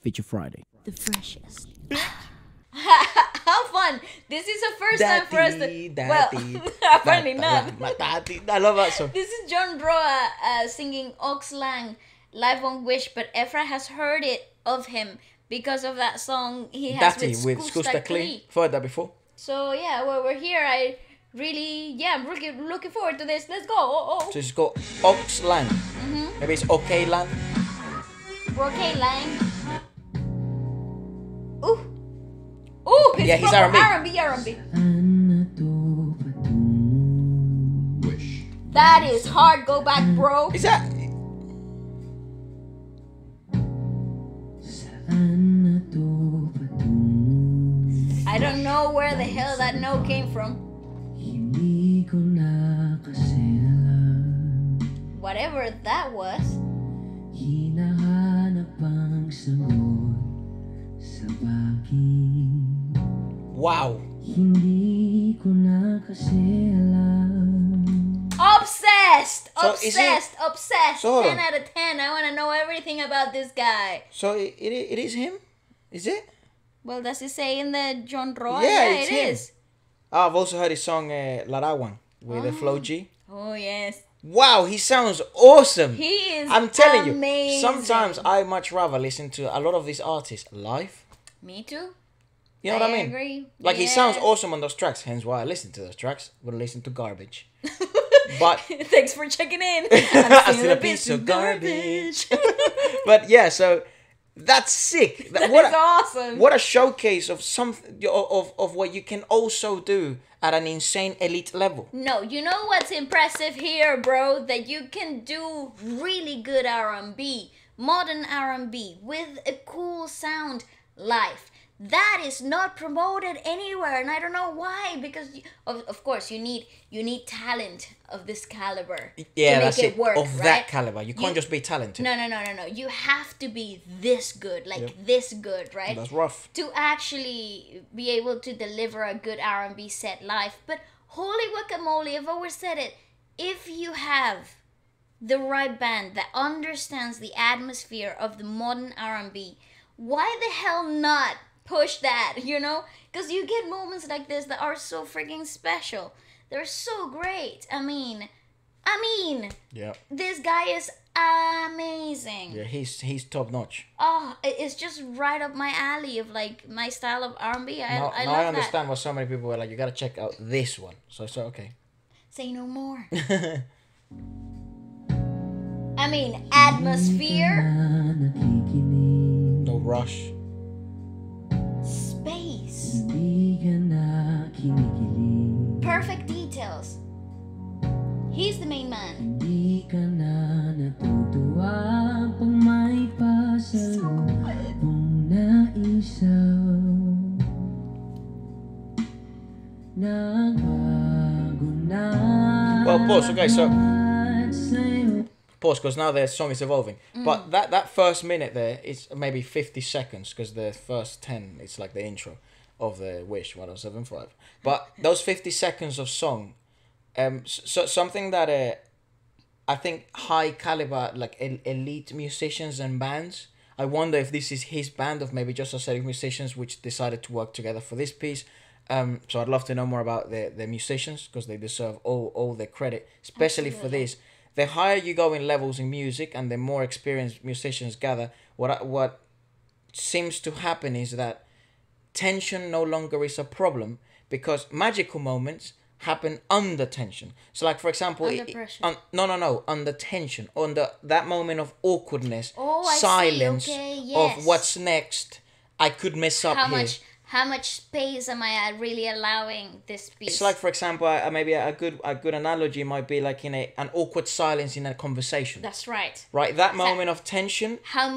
Feature Friday. The freshest. How fun! This is the first time for us to... Well, apparently not. I love that song. This is John Broa singing Ox Lang live on Wish, but Efra has heard it of him because of that song he has with Skusta Klee. I've heard that before. So yeah, well, we're here. I'm really looking forward to this. Let's go. So it's got Ox Lang. Maybe it's OK Lang. Okay, Lang. Ooh, it's Yeah, he's proper R&B. R&B. That is hard. Go back, bro. Is that? I don't know where the hell that note came from. Whatever that was. Wow. Obsessed! So Obsessed! So hold 10 on. out of 10. I want to know everything about this guy. So it is him? Is it? Well, does it say in the John Roy? Yeah, Yeah, it's it him. is. I've also heard his song Larawan with the Flo G. Oh, yes. Wow, he sounds awesome. He is I'm telling amazing. you, sometimes I much rather listen to a lot of these artists live. Me too. You know what I mean? Agree. Like he sounds Yes. awesome on those tracks, hence why I listen to those tracks. Wouldn't listen to garbage. But Thanks for checking in. I'm still a piece of garbage. But yeah, so that's sick. That's What awesome. what a showcase of something of what you can also do at an insane elite level. No, you know what's impressive here, bro? That you can do really good R&B, modern R&B with a cool sound live. That is not promoted anywhere, and I don't know why. Because of course you need talent of this caliber Yeah, to make that's it work, of right? that caliber. You can't just be talented. No. You have to be this good, this good, right? That's rough. To actually be able to deliver a good R&B set live. But holy guacamole, I've always said it, if you have the right band that understands the atmosphere of the modern R&B, why the hell not push that, you know? Because you get moments like this that are so freaking special. They're so great. I mean, Yeah. this guy is amazing. Yeah, he's top notch. Oh, it's just right up my alley of like my style of R&B. I Now love I that. understand why so many people were like, you gotta check out this one. So okay. Say no more. I mean, atmosphere, No rush. space, perfect details. He's the main man. Well, pause. Okay, so pause because now the song is evolving. But that first minute there is maybe 50 seconds because the first 10 it's like the intro of the Wish 1075. But those 50 seconds of song, so something that I think high caliber like elite musicians and bands. I wonder if this is his band of maybe just a set of musicians which decided to work together for this piece. So I'd love to know more about the musicians because they deserve all the credit, especially for this. The higher you go in levels in music and the more experienced musicians gather, what seems to happen is that tension no longer is a problem because magical moments happen under tension. So like for example, Under pressure. Under tension, under that moment of awkwardness, Oh, I see. silence Okay, yes. of what's next. I could mess up here. How much space am I really allowing this piece? It's like, for example, maybe a good analogy might be like in an awkward silence in a conversation. That's right. Right, that moment of tension, How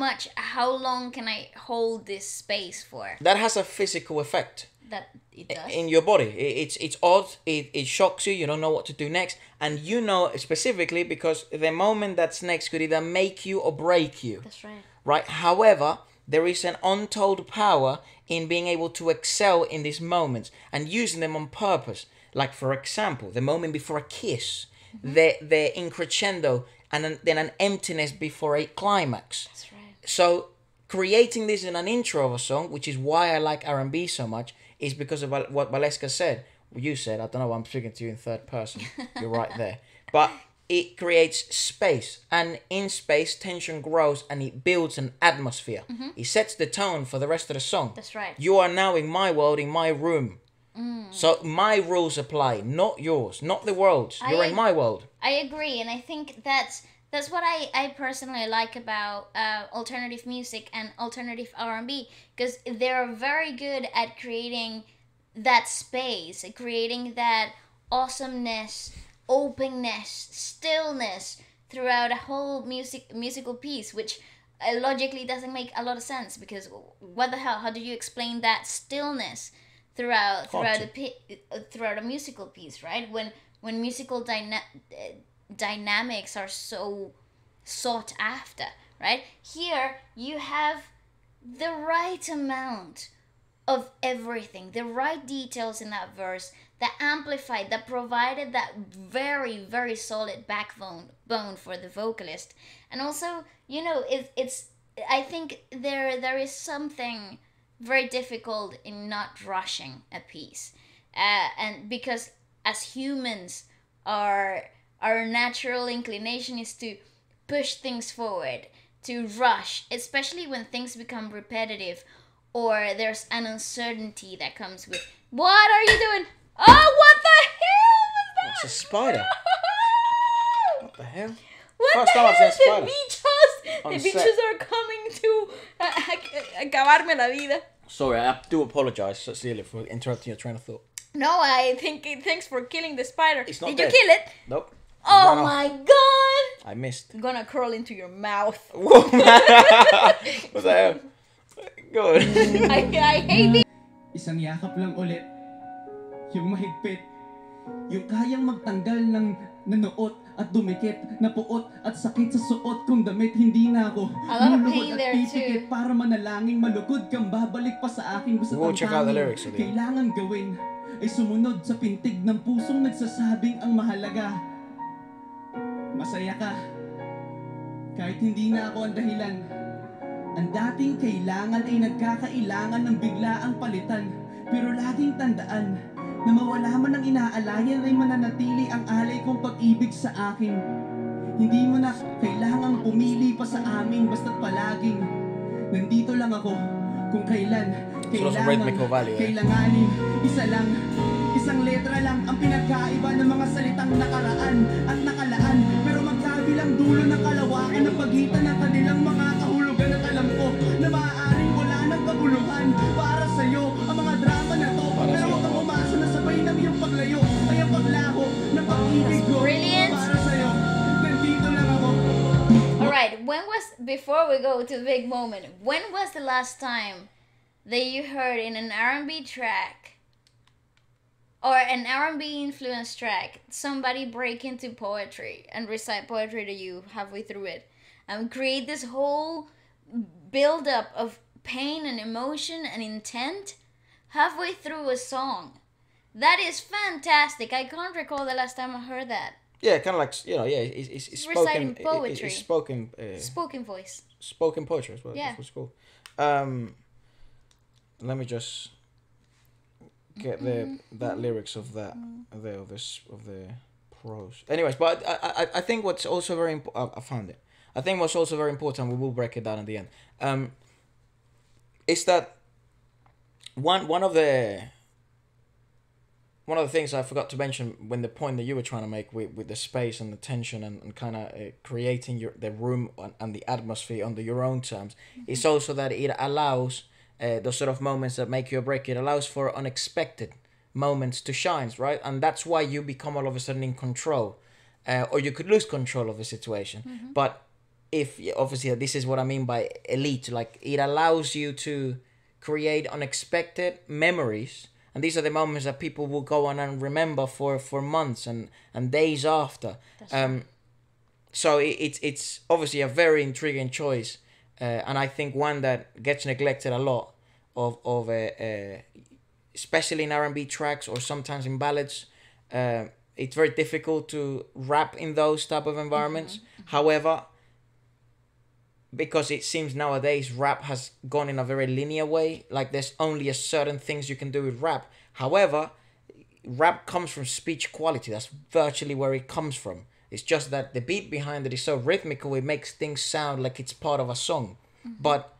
long can I hold this space for? that has a physical effect That it does. in your body. It's odd, it shocks you, you don't know what to do next. And you know specifically because the moment that's next could either make you or break you. That's right. Right, however, there is an untold power in being able to excel in these moments and using them on purpose. Like, for example, the moment before a kiss, the increscendo, and then an emptiness before a climax. That's right. So creating this in an intro of a song, which is why I like R&B so much, is because of what Valeska said. You said, I don't know why I'm speaking to you in third person. You're right there. But it creates space, and in space, tension grows and it builds an atmosphere. It sets the tone for the rest of the song. That's right. You are now in my world, in my room. So my rules apply, not yours, not the world's. You're in my world. I agree, and I think that's what I personally like about alternative music and alternative R&B, because they're very good at creating that space, creating that awesomeness, openness, stillness throughout a whole musical piece, which logically doesn't make a lot of sense, because what the hell? How do you explain that stillness throughout a musical piece, right? When musical dynamics are so sought after, right? Here you have the right amount of everything, the right details in that verse that amplified, that provided that very, very solid backbone for the vocalist. And also, it's I think there is something very difficult in not rushing a piece, and because as humans, our natural inclination is to push things forward, to rush, especially when things become repetitive or there's an uncertainty that comes with. What are you doing? Oh, what the hell was that? It's a spider. What the hell? What First the time I've hell? seen a spider. The bichos are coming to acabarme la vida. Sorry, I do apologize, Cecilia, for interrupting your train of thought. No, I think thanks for killing the spider. It's not Did dead. you kill it? Nope. Oh Run my off. god! I missed. I'm gonna crawl into your mouth. What's that? Good. I hate it. Isang yakap lang ulit, yung mahigpit, yung kayang magtanggal ng nanuot at dumikit, napuot at sakit sa suot kong damit. Hindi na ako A lot of luluhod pain at there, pipikit too. para manalangin malugod kang babalik pa sa akin. Basta We'll check out the lyrics of it. kailangan gawin ay sumunod sa pintig ng pusong nagsasabing ang mahalaga. Masaya ka kahit hindi na ako ang dahilan. Ang dating kailangan ay nagkakailangan ng biglaang palitan. Pero laging tandaan na mawala man ang inaalayan ay mananatili ang alay kong pag-ibig sa akin. Hindi mo na kailangang pumili pa sa amin, basta't palaging nandito lang ako kung kailan rhythmical value, eh? kailanganin. Isa lang, isang letra lang ang pinagkaiba ng mga salitang nakaraan at nakalaan. Pero magkabilang dulo ng kalawakan ng pagitan ng kanilang mga kahulugan. At alam ko na maaaring wala ng kabuluhan para sa'yo ang mga drama na to. Pero huwag kang umasa na sabay ng iyong paglayo ay ang paglaho ng pag-ibig ko. Brilliant. Para sa'yo, nandito lang ako. Alright, before we go to the big moment, when was the last time that you heard in an R&B track or an R&B influenced track somebody break into poetry and recite poetry to you halfway through it and create this whole build up of pain and emotion and intent halfway through a song? That is fantastic. I can't recall the last time I heard that. Yeah, kind of like, it's Reciting spoken. poetry. It's spoken. Spoken voice. Spoken poetry as well. Yeah. That's what's cool. Let me just get that lyrics of that of the prose. Anyways, but I think what's also very important. I found it. I think what's also very important. We will break it down at the end. Is that one of the things I forgot to mention when the point that you were trying to make with the space and the tension and kind of creating the room and the atmosphere under your own terms, is also that it allows those sort of moments that make you or break. It allows for unexpected moments to shine, right? And that's why you become all of a sudden in control, or you could lose control of the situation. But if obviously this is what I mean by elite, like it allows you to create unexpected memories. And these are the moments that people will go on and remember for months and days after. So it's obviously a very intriguing choice, and I think one that gets neglected a lot of especially in R&B tracks or sometimes in ballads. It's very difficult to rap in those type of environments. However, because it seems nowadays rap has gone in a very linear way. Like there's only a certain things you can do with rap. However, rap comes from speech quality. That's virtually where it comes from. It's just that the beat behind it is so rhythmical, it makes things sound like it's part of a song. But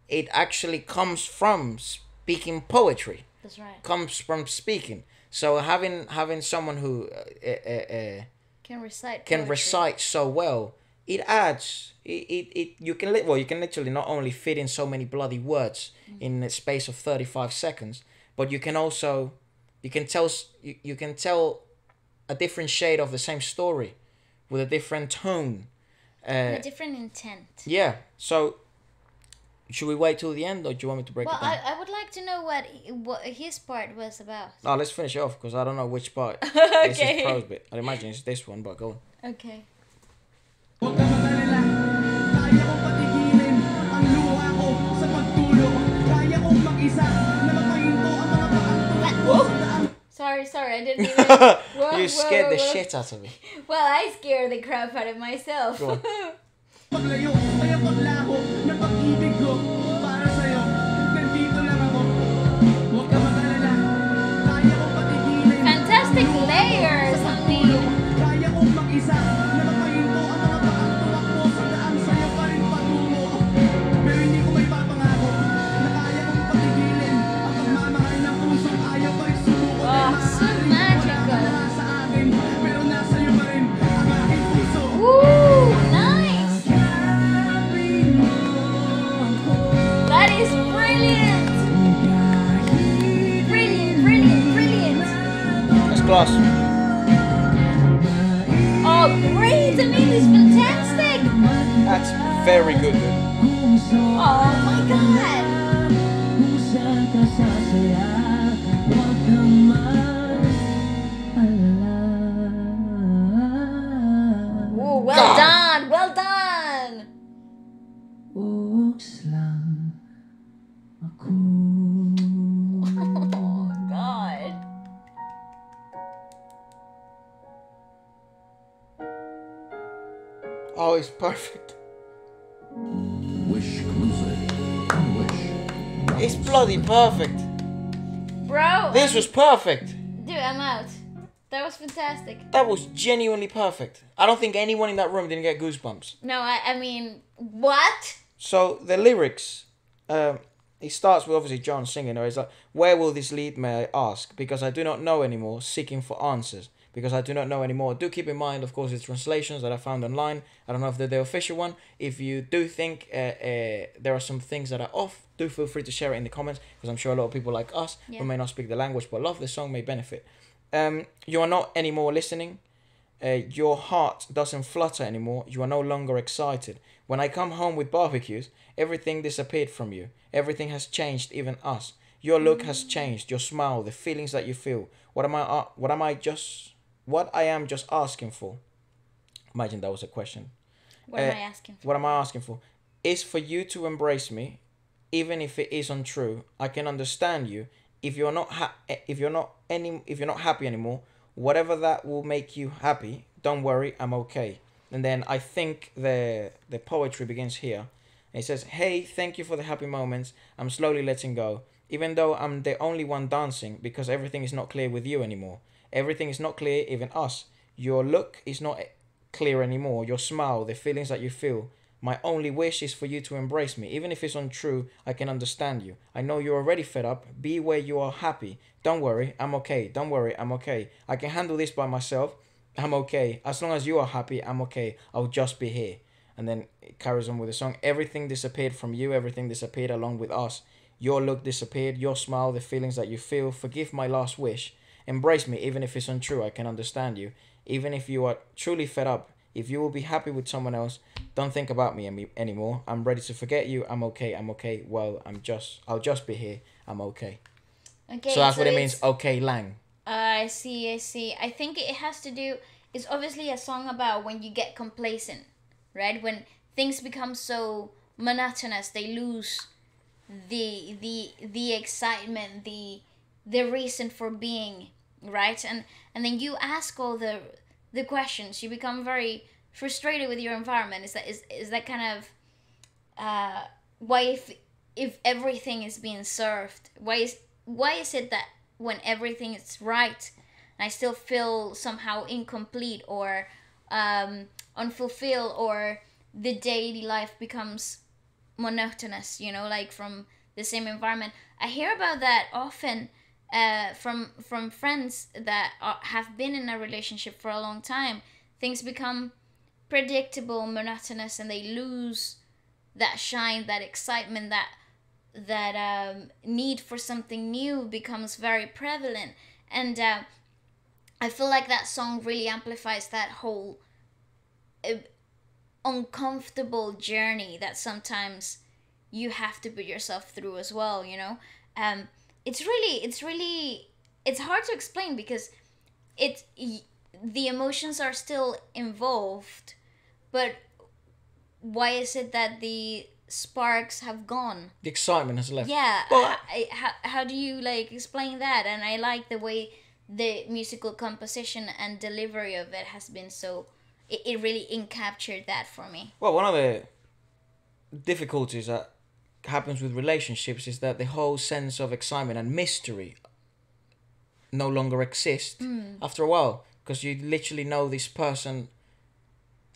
it actually comes from speaking poetry. That's right. Comes from speaking. So having someone who Can recite. can poetry. recite so well, it adds it you can you can literally not only fit in so many bloody words in the space of 35 seconds, but you can also you can tell a different shade of the same story with a different tone. A different intent. Yeah. So should we wait till the end, or do you want me to break Well, it down? I would like to know what his part was about. Oh, let's finish it off because I don't know which part. This is prose bit. I imagine it's this one, but go on. Okay. Huwag ka mag-alala, kaya kong patigilin ang luha ko sa pagtulo. Kaya kong mag-isa na mapahinto ang mga paang sa daan. Sorry, I didn't even. Whoa, You scared the whoa. shit out of me. Well, I scared the crap out of myself. Go on. Paglayo ay ang paglaho ng pag-ibig ko para sa'yo. Nandito lang ako. Huwag ka mag-alala, kaya kong patigilin. Fantastic layers on the. Kaya kong mag-isa na mapahinto ang mga paang tumakbo sa daan sa'yo pa rin patungo. Pero hindi ko may papangako na kaya kong patigilin ang pagmamahal ng pusong ayaw pa rin sumuko. Oh, so magical. Wala sa akin, pero nasa iyo pa rin ang aking puso. Ooh, nice. That is brilliant. Brilliant. That's class. Oh, great. I mean, it's fantastic. That's very good, dude. Oh my god. Ooh, well done. Well done. Oh god. Oh, it's perfect. Wish Cruiser. Wish. It's bloody perfect. Bro. This was perfect. Dude, I'm out. That was fantastic. That was genuinely perfect. I don't think anyone in that room didn't get goosebumps. No, I mean, what? So the lyrics, it starts with obviously John singing, or it's like, "Where will this lead, may I ask? Because I do not know anymore, seeking for answers. Because I do not know anymore." Do keep in mind, of course, it's translations that I found online. I don't know if they're the official one. If you do think there are some things that are off, do feel free to share it in the comments, because I'm sure a lot of people like us Yeah. who may not speak the language but love the song may benefit. You are not anymore listening. Your heart doesn't flutter anymore. You are no longer excited. When I come home with barbecues, everything disappeared from you. Everything has changed, even us. Your look has changed. Your smile, the feelings that you feel. What I am just asking for. Imagine that was a question. What am I asking for? What am I asking for? Is for you to embrace me, even if it is untrue. I can understand you. If you're not happy anymore, whatever that will make you happy, don't worry, I'm okay. And then I think the poetry begins here. And it says, "Hey, thank you for the happy moments. I'm slowly letting go, even though I'm the only one dancing, because everything is not clear with you anymore. Everything is not clear, even us. Your look is not clear anymore. Your smile, the feelings that you feel. My only wish is for you to embrace me. Even if it's untrue, I can understand you. I know you're already fed up. Be where you are happy. Don't worry, I'm okay. Don't worry, I'm okay. I can handle this by myself. I'm okay. As long as you are happy, I'm okay. I'll just be here." And then it carries on with the song. "Everything disappeared from you. Everything disappeared along with us. Your look disappeared. Your smile, the feelings that you feel. Forgive my last wish. Embrace me, even if it's untrue. I can understand you. Even if you are truly fed up. If you will be happy with someone else, don't think about me anymore. I'm ready to forget you. I'm okay. I'm okay. Well, I'll just be here. I'm okay." Okay, So that's what it it's- means. Okay, Lang. I see. I think it has to do. It's obviously a song about when you get complacent, right? When things become so monotonous, they lose the excitement, the reason for being, right? And then you ask all the questions. You become very frustrated with your environment. Is that kind of why if everything is being served, why is it that when everything is right, I still feel somehow incomplete or unfulfilled, or the daily life becomes monotonous, you know, like from the same environment. I hear about that often from friends that have been in a relationship for a long time. Things become predictable, monotonous, and they lose that shine, that excitement, that need for something new becomes very prevalent. And I feel like that song really amplifies that whole uncomfortable journey that sometimes you have to put yourself through as well, you know. It's really it's hard to explain because the emotions are still involved, but why is it that the sparks have gone? The excitement has left. Yeah. But How do you like explain that? And I like the way the musical composition and delivery of it has been so. It really encaptured that for me. well, one of the difficulties that happens with relationships is that the whole sense of excitement and mystery no longer exist after a while, because you literally know this person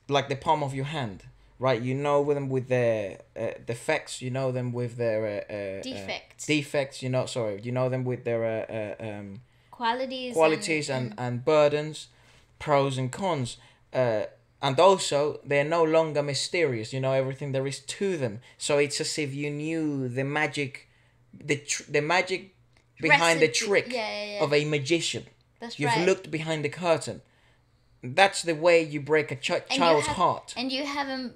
like the palm of your hand, right? You know them with their defects, you know them with their Defects. you know them with their Qualities and burdens, pros and cons, and also they're no longer mysterious. You know everything there is to them, so it's as if you knew the magic, the magic behind the Recipe. trick Yeah. of a magician. That's You've right. looked behind the curtain. That's the way you break a And you child's have- heart. And you haven't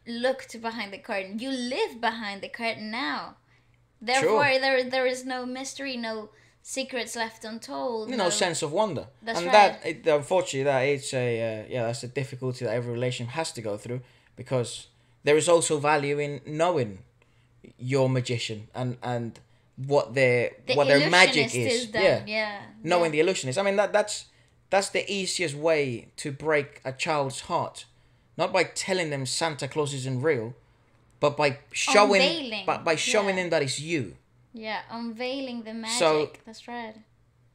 looked behind the curtain. You live behind the curtain now. Therefore, there is no mystery, no secrets left untold. No sense of wonder. That's and right. Unfortunately, that it's that's a difficulty that every relationship has to go through, because there is also value in knowing your magician and what their magic illusionist is. done. Yeah. Knowing Yeah. the illusionist. I mean that's the easiest way to break a child's heart, not by telling them Santa Claus isn't real, but by showing Unveiling, by showing yeah. them that it's you. Yeah, unveiling the magic. So- That's right.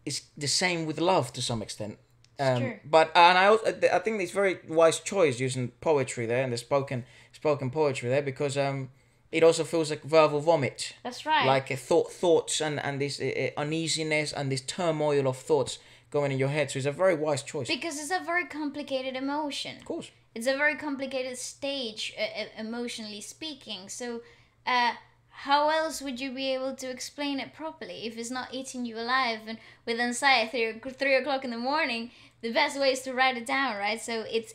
It's the same with love to some extent. true. But and I think it's very wise choice using poetry there and the spoken poetry there, because it also feels like verbal vomit, That's right. like thoughts and this uneasiness and this turmoil of thoughts going in your head. So it's a very wise choice. Because it's a very complicated emotion. Of course. It's a very complicated stage, emotionally speaking. So, how else would you be able to explain it properly if it's not eating you alive and with anxiety 3 o'clock in the morning? The best way is to write it down, right? So it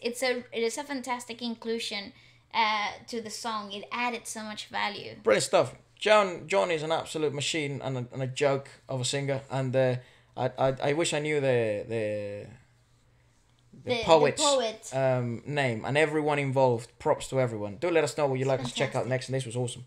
is a fantastic inclusion to the song. It added so much value. Brilliant stuff. John is an absolute machine and a joke of a singer, and I wish I knew the poet's poet. name, and everyone involved. Props to everyone. Do let us know what you'd like us to check out fantastic. next, and this was awesome.